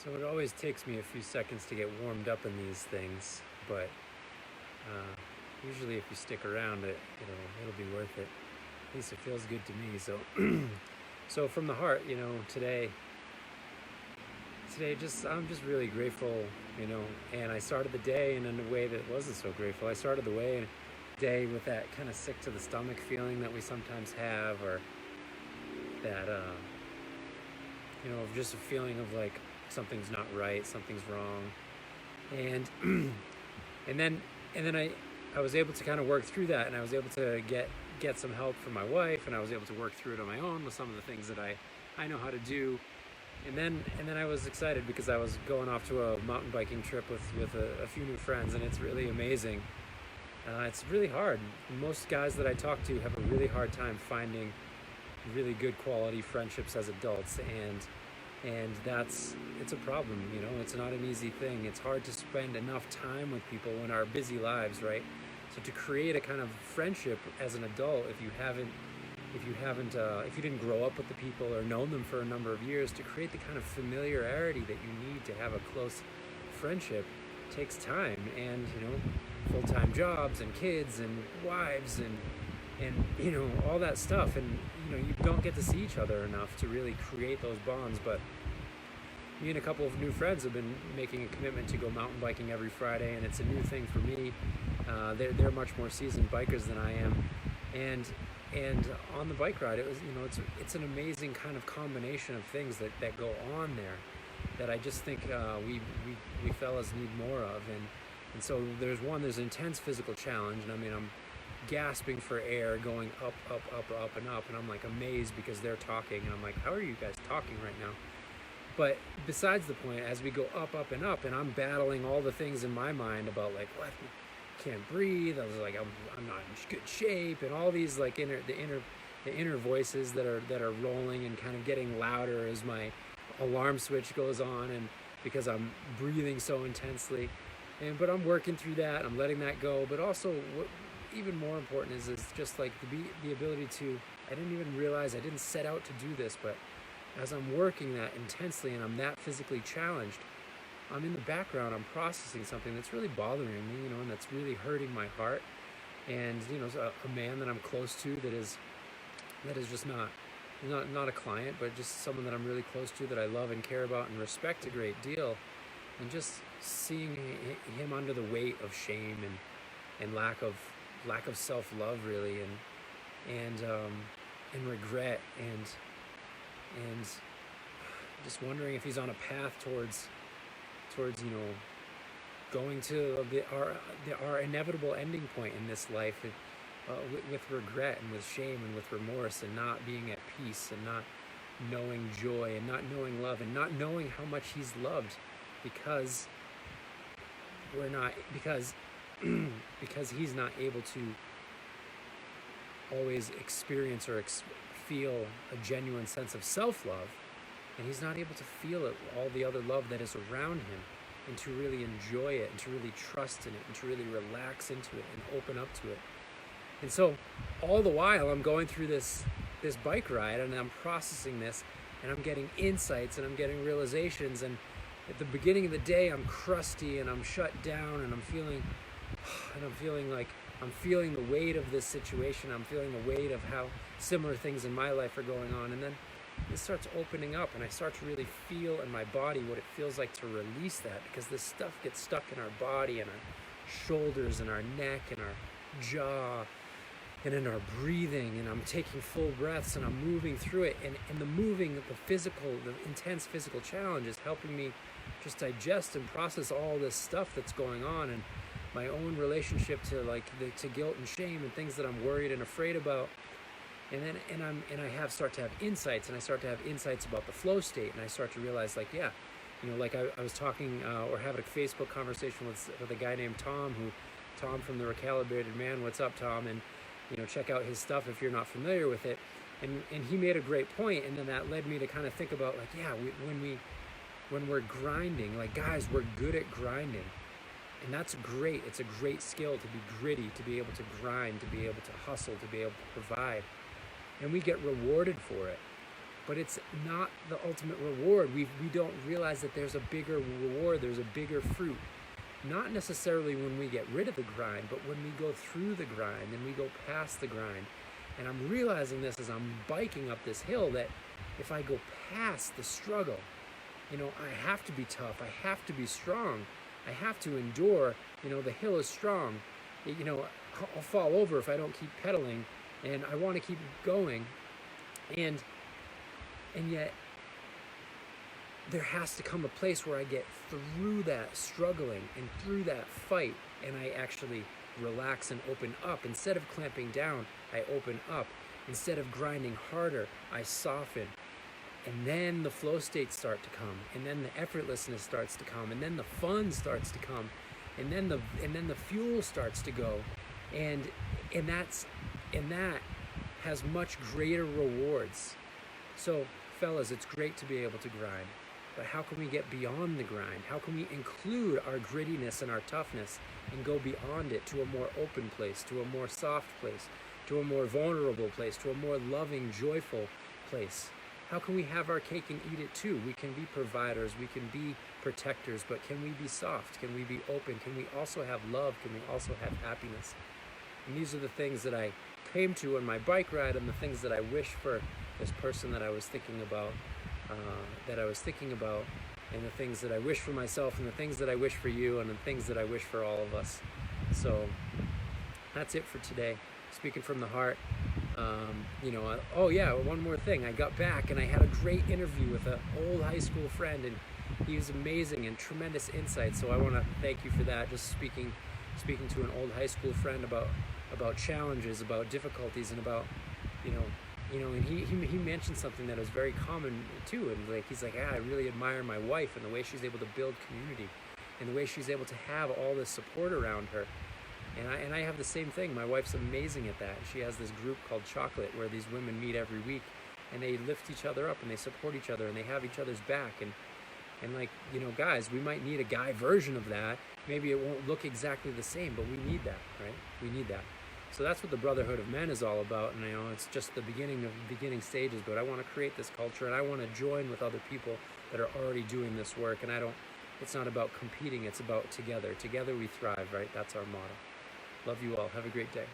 So it always takes me a few seconds to get warmed up in these things, but usually if you stick around, it'll be worth it. At least it feels good to me. So, so from the heart, today I'm just really grateful, And I started the day in a way that wasn't so grateful. I started the day with that kind of sick to the stomach feeling that we sometimes have, or that just a feeling of like something's not right, something's wrong, and and then I was able to kind of work through that, and I was able to get some help from my wife, and I was able to work through it on my own with some of the things that I know how to do. And then I was excited because I was going off to a mountain biking trip with a few new friends, and it's really amazing. It's really hard. Most guys that I talk to have a really hard time finding really good quality friendships as adults, and it's a problem. It's not an easy thing. It's hard to spend enough time with people in our busy lives, right? So to create a kind of friendship as an adult, if you didn't grow up with the people or known them for a number of years, to create the kind of familiarity that you need to have a close friendship takes time, and full-time jobs and kids and wives and all that stuff, and you don't get to see each other enough to really create those bonds. But me and a couple of new friends have been making a commitment to go mountain biking every Friday, and it's a new thing for me. They're much more seasoned bikers than I am, and on the bike ride, it was it's an amazing kind of combination of things that go on there that I just think we fellas need more of. And so there's intense physical challenge, and I'm gasping for air, going up, and I'm like amazed because they're talking, and I'm like, how are you guys talking right now? But besides the point, as we go up, and I'm battling all the things in my mind about like, what, can't breathe. I was like, I'm not in good shape, and all these like the inner voices that are rolling and kind of getting louder as my alarm switch goes on, and because I'm breathing so intensely. But I'm working through that. I'm letting that go. But also, what even more important is just like the ability to. I didn't even realize I didn't set out to do this, but as I'm working that intensely and I'm that physically challenged, I'm in the background. I'm processing something that's really bothering me, and that's really hurting my heart. And a man that I'm close to that is just not a client, but just someone that I'm really close to, that I love and care about and respect a great deal. And just seeing him under the weight of shame and lack of self-love, really, and regret, and just wondering if he's on a path towards going to our inevitable ending point in this life, with regret and with shame and with remorse, and not being at peace, and not knowing joy, and not knowing love, and not knowing how much he's loved, because he's not able to always experience or feel a genuine sense of self-love, and he's not able to feel it, all the other love that is around him, and to really enjoy it, and to really trust in it, and to really relax into it and open up to it. And so all the while I'm going through this bike ride, and I'm processing this, and I'm getting insights, and I'm getting realizations, and at the beginning of the day I'm crusty, and I'm shut down, and I'm feeling like I'm feeling the weight of this situation. I'm feeling the weight of how similar things in my life are going on. And then it starts opening up, and I start to really feel in my body what it feels like to release that, because this stuff gets stuck in our body, and our shoulders, and our neck, and our jaw, and in our breathing. And I'm taking full breaths, and I'm moving through it, and the moving, the intense physical challenge is helping me just digest and process all this stuff that's going on, and my own relationship to guilt and shame, and things that I'm worried and afraid about. And I start to have insights, and I start to have insights about the flow state, and I start to realize, like, yeah, I was talking or having a Facebook conversation with a guy named Tom from the Recalibrated Man. What's up, Tom? And check out his stuff if you're not familiar with it. And he made a great point, and then that led me to kind of think about, like, yeah, when we're grinding, like, guys, we're good at grinding. And that's great. It's a great skill to be gritty, to be able to grind, to be able to hustle, to be able to provide. And we get rewarded for it. but it's not the ultimate reward. We don't realize that there's a bigger reward, there's a bigger fruit. Not necessarily when we get rid of the grind, but when we go through the grind and we go past the grind. And I'm realizing this as I'm biking up this hill, that if I go past the struggle, I have to be tough, I have to be strong, I have to endure. The hill is strong. I'll fall over if I don't keep pedaling, and I want to keep going. And yet, there has to come a place where I get through that struggling and through that fight, and I actually relax and open up. Instead of clamping down, I open up. Instead of grinding harder, I soften. And then the flow states start to come, and then the effortlessness starts to come, and then the fun starts to come, and then the fuel starts to go, and that has much greater rewards. So, fellas, it's great to be able to grind, but how can we get beyond the grind? How can we include our grittiness and our toughness and go beyond it to a more open place, to a more soft place, to a more vulnerable place, to a more loving, joyful place? How can we have our cake and eat it too? We can be providers, we can be protectors, but can we be soft? Can we be open? Can we also have love? Can we also have happiness? And these are the things that I came to on my bike ride, and the things that I wish for this person that I was thinking about, and the things that I wish for myself, and the things that I wish for you, and the things that I wish for all of us. So that's it for today. Speaking from the heart. Oh yeah, one more thing. I got back and I had a great interview with an old high school friend, and he was amazing and tremendous insight. So I want to thank you for that. Just speaking to an old high school friend about challenges, about difficulties, and about and he mentioned something that was very common too. And he's like, I really admire my wife and the way she's able to build community, and the way she's able to have all this support around her. And I have the same thing. My wife's amazing at that. She has this group called Chocolate, where these women meet every week, and they lift each other up, and they support each other, and they have each other's back. And guys, we might need a guy version of that. Maybe it won't look exactly the same, but we need that, right? We need that. So that's what the Brotherhood of Men is all about. And it's just the beginning stages, but I want to create this culture, and I want to join with other people that are already doing this work. And it's not about competing, it's about together. Together we thrive, right? That's our motto. Love you all. Have a great day.